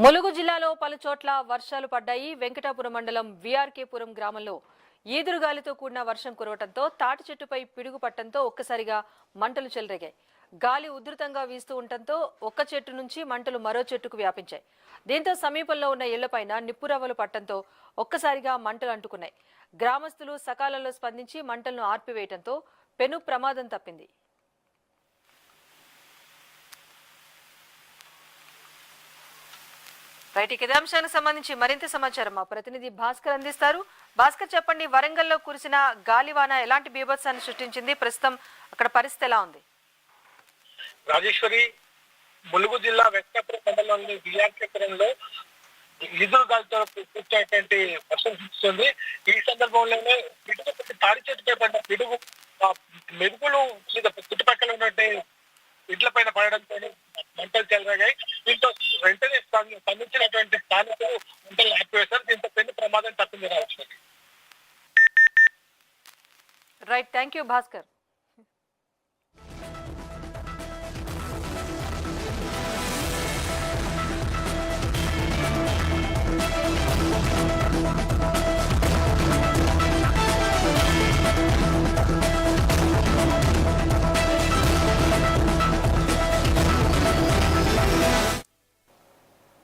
ములుగు జిల్లాలో పలు చోట్ల వర్షాలు పడ్డాయి. వెంకటాపురం మండలం విఆర్కేపురం గ్రామంలో ఈదురుగాలితో కూడిన వర్షం కురవడంతో తాటి చెట్టుపై పిడుగు పట్టడంతో ఒక్కసారిగా మంటలు చెలరేగాయి. గాలి ఉధృతంగా వీస్తూ ఉండటంతో ఒక్క చెట్టు నుంచి మంటలు మరో చెట్టుకు వ్యాపించాయి. దీంతో సమీపంలో ఉన్న ఇళ్లపైన నిప్పురవ్వలు పట్టడంతో ఒక్కసారిగా మంటలు అంటుకున్నాయి. గ్రామస్తులు సకాలంలో స్పందించి మంటలను ఆర్పివేయడంతో పెను ప్రమాదం తప్పింది. రైట్, ఇదే అంశానికి సంబంధించి మరింత సమాచారం మా ప్రతినిధి భాస్కర్ అందిస్తారు. భాస్కర్, చెప్పండి, వరంగల్లో కురిసిన గాలివాన ఎలాంటి బీభత్సాన్ని సృష్టించింది? ప్రస్తుతం అక్కడ పరిస్థితి ఎలా ఉంది? రాజేశ్వరి, ములుగు జిల్లా వెంకటాపురం మండలంలోని విఆర్కేపురంలో ఈదురుగాలితో కూర్చున్నటువంటి వర్షం కురుస్తుంది. ఈ సందర్భంలోనే పిడుగు తాడి చెట్టుపై పడిన పిడుగు మెరుపులు చుట్టుపక్కల ఉన్నటువంటి ఇండ్ల పైన పడడంతో మంటలు చెలరేగాయి. దీంతో వెంటనే స్పందించినటువంటి స్థానికులు మంటలు ఆపివేశారు. దీంతో పెను ప్రమాదం తప్పింది. Right, thank you Bhaskar.